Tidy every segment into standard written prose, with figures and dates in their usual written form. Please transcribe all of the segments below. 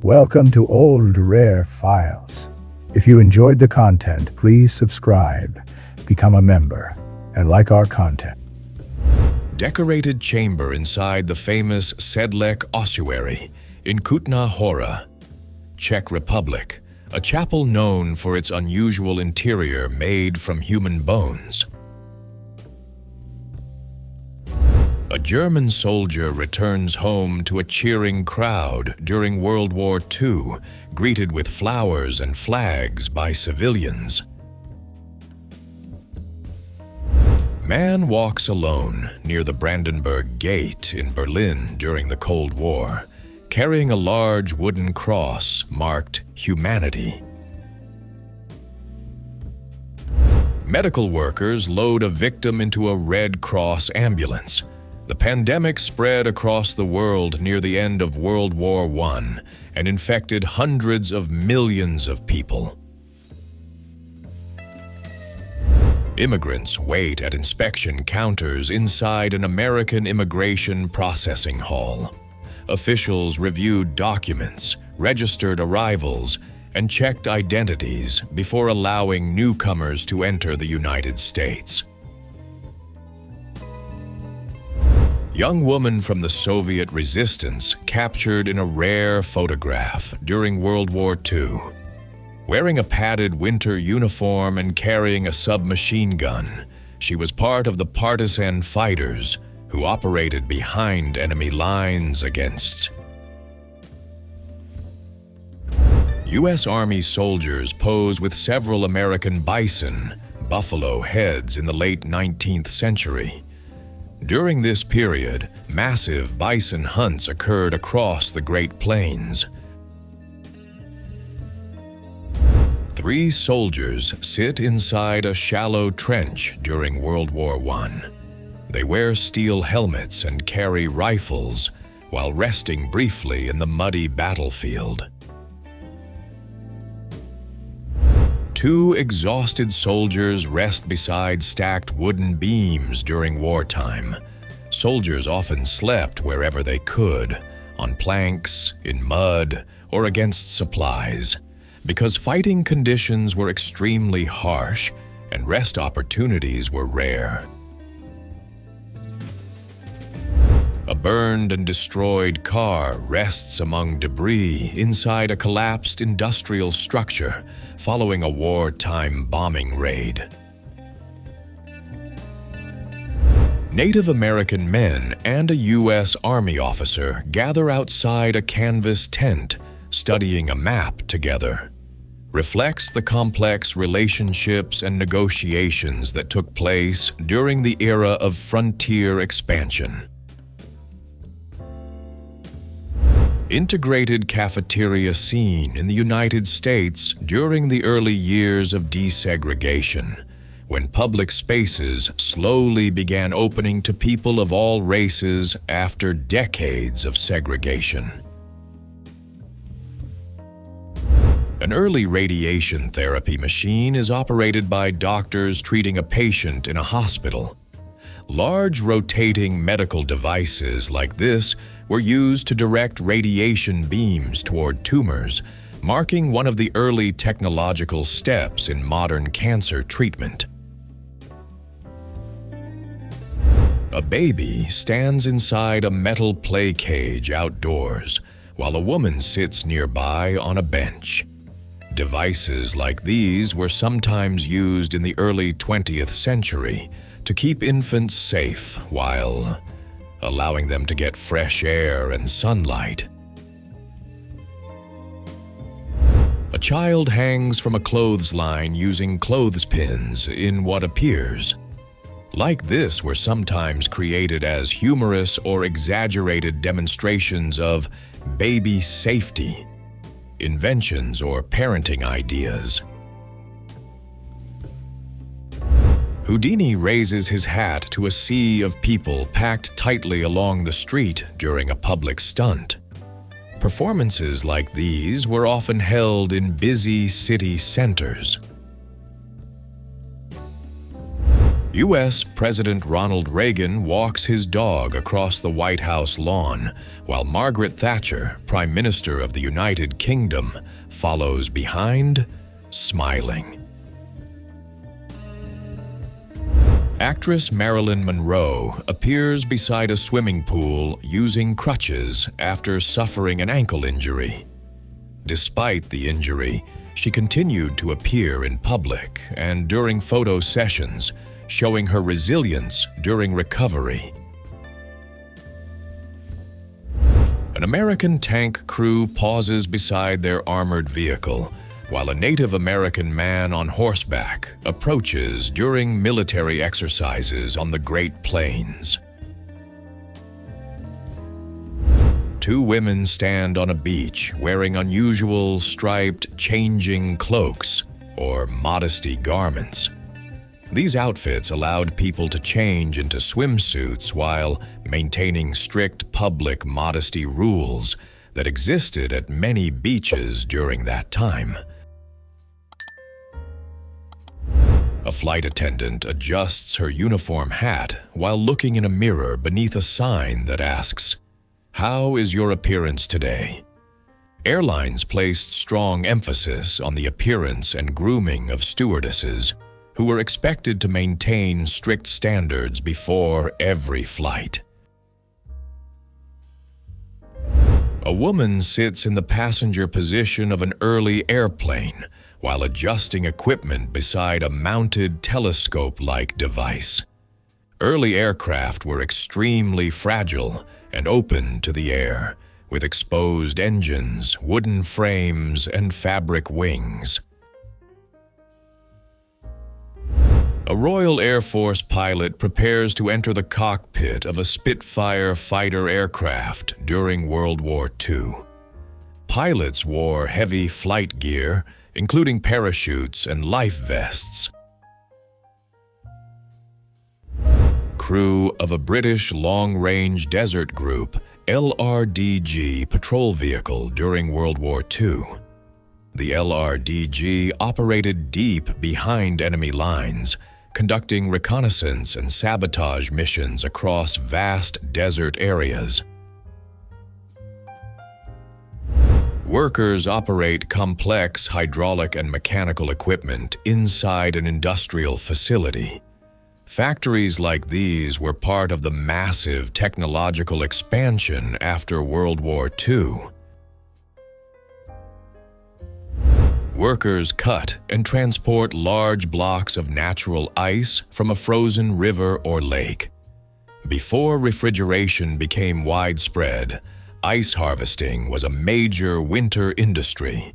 Welcome to Old Rare Files. If you enjoyed the content, please subscribe, become a member, and like our content. Decorated chamber inside the famous Sedlec ossuary in Kutna Hora, Czech Republic, a chapel known for its unusual interior made from human bones. A German soldier returns home to a cheering crowd during World War II, greeted with flowers and flags by civilians. Man walks alone near the Brandenburg Gate in Berlin during the Cold War, carrying a large wooden cross marked Humanity. Medical workers load a victim into a Red Cross ambulance. The pandemic spread across the world near the end of World War I and infected hundreds of millions of people. Immigrants wait at inspection counters inside an American immigration processing hall. Officials reviewed documents, registered arrivals, and checked identities before allowing newcomers to enter the United States. Young woman from the Soviet resistance captured in a rare photograph during World War II. Wearing a padded winter uniform and carrying a submachine gun, she was part of the partisan fighters who operated behind enemy lines against. U.S. Army soldiers pose with several American bison, buffalo heads in the late 19th century. During this period, massive bison hunts occurred across the Great Plains. 3 soldiers sit inside a shallow trench during World War I. They wear steel helmets and carry rifles while resting briefly in the muddy battlefield. 2 exhausted soldiers rest beside stacked wooden beams during wartime. Soldiers often slept wherever they could, on planks, in mud, or against supplies, because fighting conditions were extremely harsh and rest opportunities were rare. A burned and destroyed car rests among debris inside a collapsed industrial structure following a wartime bombing raid. Native American men and a U.S. Army officer gather outside a canvas tent, studying a map together. Reflects the complex relationships and negotiations that took place during the era of frontier expansion. Integrated cafeteria scene in the United States during the early years of desegregation, when public spaces slowly began opening to people of all races after decades of segregation. An early radiation therapy machine is operated by doctors treating a patient in a hospital. Large rotating medical devices like this were used to direct radiation beams toward tumors, marking one of the early technological steps in modern cancer treatment. A baby stands inside a metal play cage outdoors, while a woman sits nearby on a bench. Devices like these were sometimes used in the early 20th century to keep infants safe while allowing them to get fresh air and sunlight. A child hangs from a clothesline using clothespins in what appears. Like this were sometimes created as humorous or exaggerated demonstrations of baby safety, inventions, or parenting ideas. Houdini raises his hat to a sea of people packed tightly along the street during a public stunt. Performances like these were often held in busy city centers. U.S. President Ronald Reagan walks his dog across the White House lawn, while Margaret Thatcher, Prime Minister of the United Kingdom, follows behind, smiling. Actress Marilyn Monroe appears beside a swimming pool using crutches after suffering an ankle injury. Despite the injury, she continued to appear in public and during photo sessions, showing her resilience during recovery. An American tank crew pauses beside their armored vehicle, while a Native American man on horseback approaches during military exercises on the Great Plains. Two women stand on a beach wearing unusual striped changing cloaks, or modesty garments. These outfits allowed people to change into swimsuits while maintaining strict public modesty rules that existed at many beaches during that time. A flight attendant adjusts her uniform hat while looking in a mirror beneath a sign that asks, "How is your appearance today?" Airlines placed strong emphasis on the appearance and grooming of stewardesses, who were expected to maintain strict standards before every flight. A woman sits in the passenger position of an early airplane while adjusting equipment beside a mounted telescope-like device. Early aircraft were extremely fragile and open to the air, with exposed engines, wooden frames, and fabric wings. A Royal Air Force pilot prepares to enter the cockpit of a Spitfire fighter aircraft during World War II. Pilots wore heavy flight gear, including parachutes and life vests. Crew of a British long-range desert group LRDG patrol vehicle during World War II. The LRDG operated deep behind enemy lines, conducting reconnaissance and sabotage missions across vast desert areas. Workers operate complex hydraulic and mechanical equipment inside an industrial facility. Factories like these were part of the massive technological expansion after World War II. Workers cut and transport large blocks of natural ice from a frozen river or lake. Before refrigeration became widespread, ice harvesting was a major winter industry.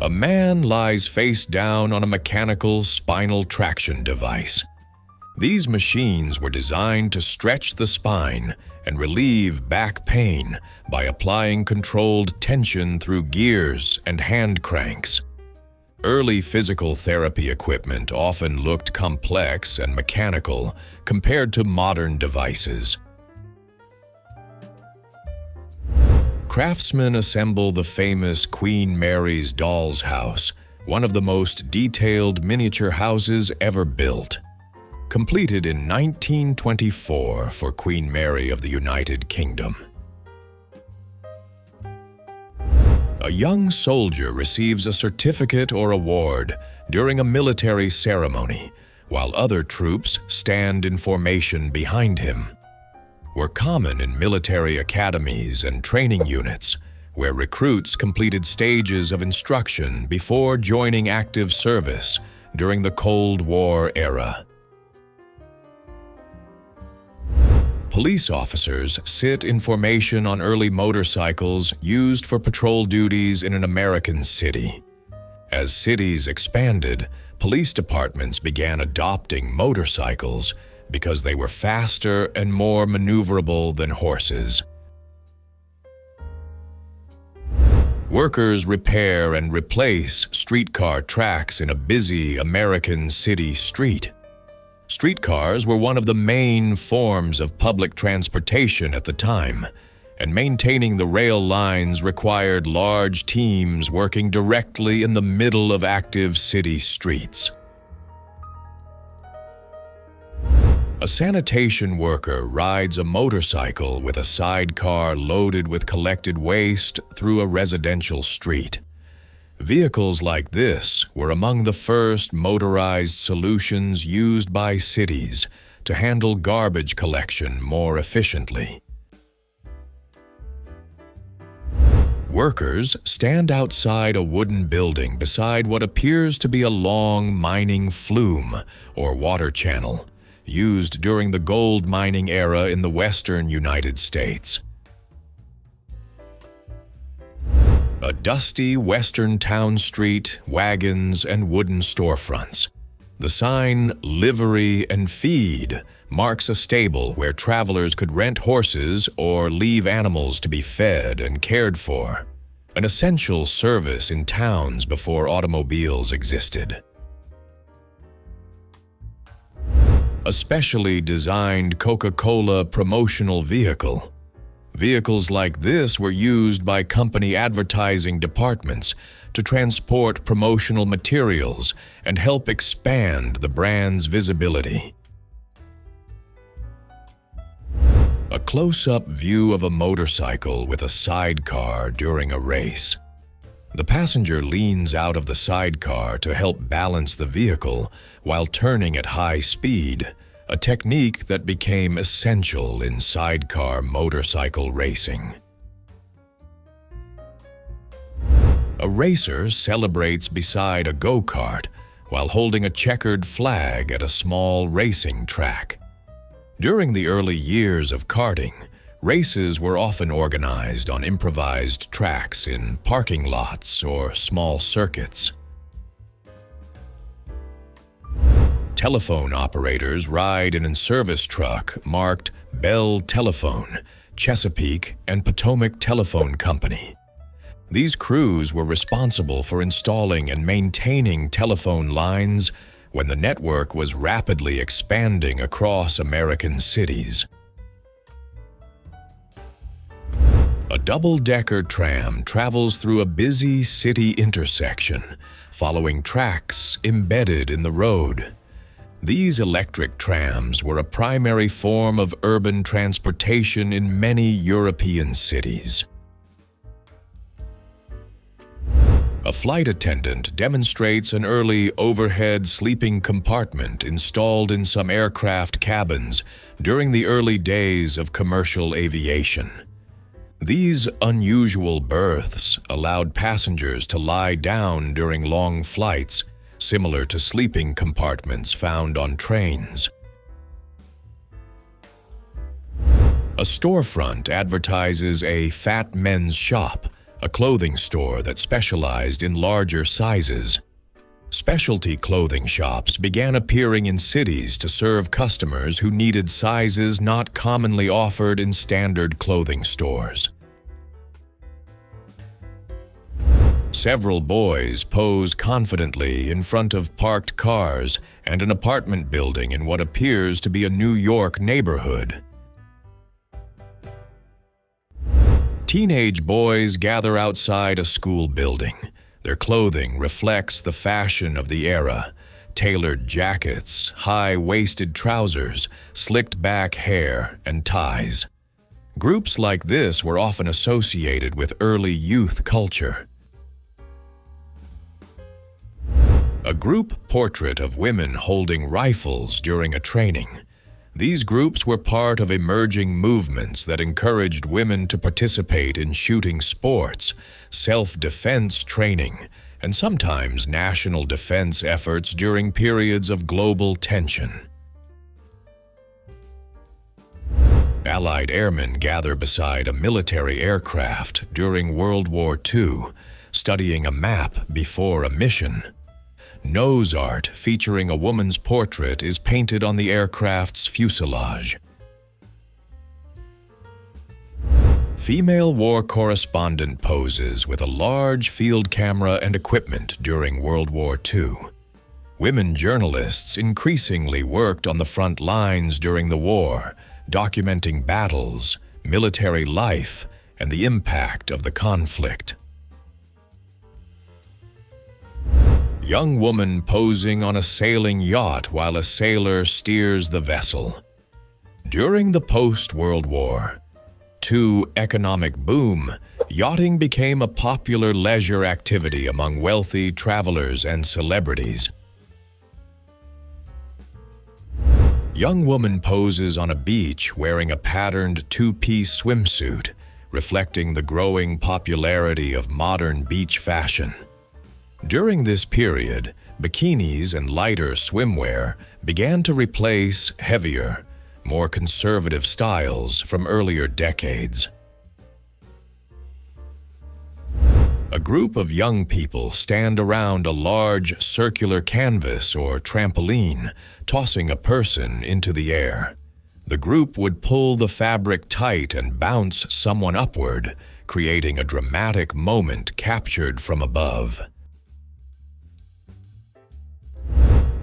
A man lies face down on a mechanical spinal traction device. These machines were designed to stretch the spine and relieve back pain by applying controlled tension through gears and hand cranks. Early physical therapy equipment often looked complex and mechanical compared to modern devices. Craftsmen assemble the famous Queen Mary's Doll's House, one of the most detailed miniature houses ever built. Completed in 1924 for Queen Mary of the United Kingdom. A young soldier receives a certificate or award during a military ceremony, while other troops stand in formation behind him. Were common in military academies and training units, where recruits completed stages of instruction before joining active service during the Cold War era. Police officers sit in formation on early motorcycles used for patrol duties in an American city. As cities expanded, police departments began adopting motorcycles because they were faster and more maneuverable than horses. Workers repair and replace streetcar tracks in a busy American city street. Streetcars were one of the main forms of public transportation at the time, and maintaining the rail lines required large teams working directly in the middle of active city streets. A sanitation worker rides a motorcycle with a sidecar loaded with collected waste through a residential street. Vehicles like this were among the first motorized solutions used by cities to handle garbage collection more efficiently. Workers stand outside a wooden building beside what appears to be a long mining flume or water channel, used during the gold mining era in the western United States. A dusty western town street, wagons, and wooden storefronts. The sign, "Livery and Feed," marks a stable where travelers could rent horses or leave animals to be fed and cared for, an essential service in towns before automobiles existed. A specially designed Coca-Cola promotional vehicle. Vehicles like this were used by company advertising departments to transport promotional materials and help expand the brand's visibility. A close-up view of a motorcycle with a sidecar during a race. The passenger leans out of the sidecar to help balance the vehicle while turning at high speed, a technique that became essential in sidecar motorcycle racing. A racer celebrates beside a go-kart while holding a checkered flag at a small racing track. During the early years of karting, races were often organized on improvised tracks in parking lots or small circuits. Telephone operators ride in a service truck marked Bell Telephone, Chesapeake, and Potomac Telephone Company. These crews were responsible for installing and maintaining telephone lines when the network was rapidly expanding across American cities. A double-decker tram travels through a busy city intersection, following tracks embedded in the road. These electric trams were a primary form of urban transportation in many European cities. A flight attendant demonstrates an early overhead sleeping compartment installed in some aircraft cabins during the early days of commercial aviation. These unusual berths allowed passengers to lie down during long flights, similar to sleeping compartments found on trains. A storefront advertises a Fat Men's Shop, a clothing store that specialized in larger sizes. Specialty clothing shops began appearing in cities to serve customers who needed sizes not commonly offered in standard clothing stores. Several boys pose confidently in front of parked cars and an apartment building in what appears to be a New York neighborhood. Teenage boys gather outside a school building. Their clothing reflects the fashion of the era: tailored jackets, high-waisted trousers, slicked-back hair, and ties. Groups like this were often associated with early youth culture. A group portrait of women holding rifles during a training. These groups were part of emerging movements that encouraged women to participate in shooting sports, self-defense training, and sometimes national defense efforts during periods of global tension. Allied airmen gather beside a military aircraft during World War II, studying a map before a mission. Nose art featuring a woman's portrait is painted on the aircraft's fuselage. Female war correspondent poses with a large field camera and equipment during World War II. Women journalists increasingly worked on the front lines during the war, documenting battles, military life, and the impact of the conflict. Young woman posing on a sailing yacht while a sailor steers the vessel. During the post-World War II economic boom, yachting became a popular leisure activity among wealthy travelers and celebrities. Young woman poses on a beach wearing a patterned two-piece swimsuit, reflecting the growing popularity of modern beach fashion. During this period, bikinis and lighter swimwear began to replace heavier, more conservative styles from earlier decades. A group of young people stand around a large circular canvas or trampoline, tossing a person into the air. The group would pull the fabric tight and bounce someone upward, creating a dramatic moment captured from above.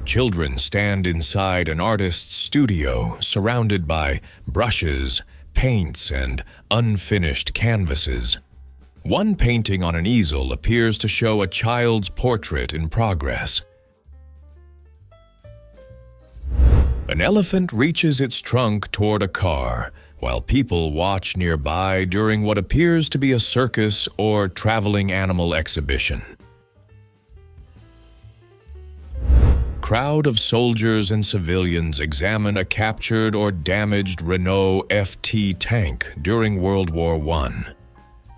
Children stand inside an artist's studio, surrounded by brushes, paints, and unfinished canvases. One painting on an easel appears to show a child's portrait in progress. An elephant reaches its trunk toward a car, while people watch nearby during what appears to be a circus or traveling animal exhibition. Crowd of soldiers and civilians examine a captured or damaged Renault FT tank during World War I.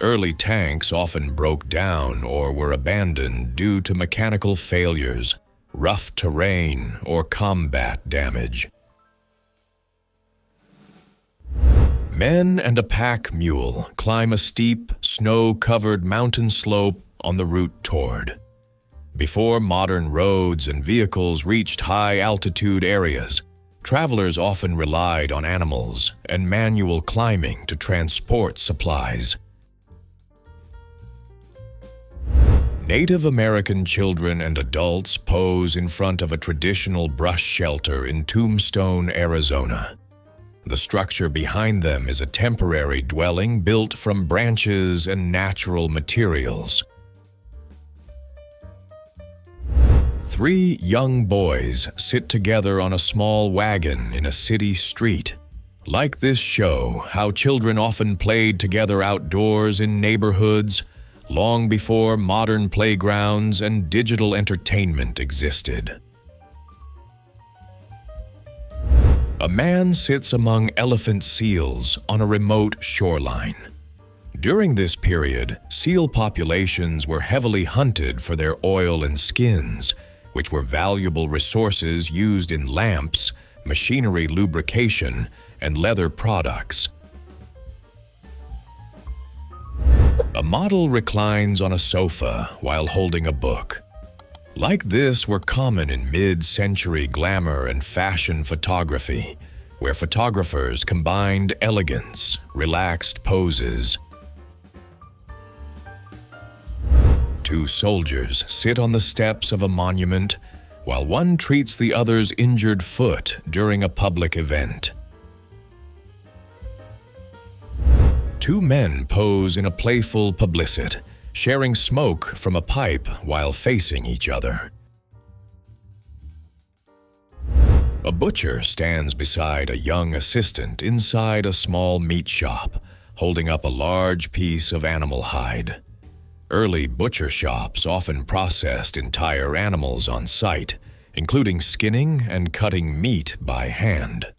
Early tanks often broke down or were abandoned due to mechanical failures, rough terrain, or combat damage. Men and a pack mule climb a steep, snow-covered mountain slope on the route toward. Before modern roads and vehicles reached high-altitude areas, travelers often relied on animals and manual climbing to transport supplies. Native American children and adults pose in front of a traditional brush shelter in Tombstone, Arizona. The structure behind them is a temporary dwelling built from branches and natural materials. Three young boys sit together on a small wagon in a city street. Like this show, how children often played together outdoors in neighborhoods long before modern playgrounds and digital entertainment existed. A man sits among elephant seals on a remote shoreline. During this period, seal populations were heavily hunted for their oil and skins, which were valuable resources used in lamps, machinery lubrication, and leather products. A model reclines on a sofa while holding a book. Like this were common in mid-century glamour and fashion photography, where photographers combined elegance, relaxed poses. Two soldiers sit on the steps of a monument while one treats the other's injured foot during a public event. Two men pose in a playful publicite, sharing smoke from a pipe while facing each other. A butcher stands beside a young assistant inside a small meat shop, holding up a large piece of animal hide. Early butcher shops often processed entire animals on site, including skinning and cutting meat by hand.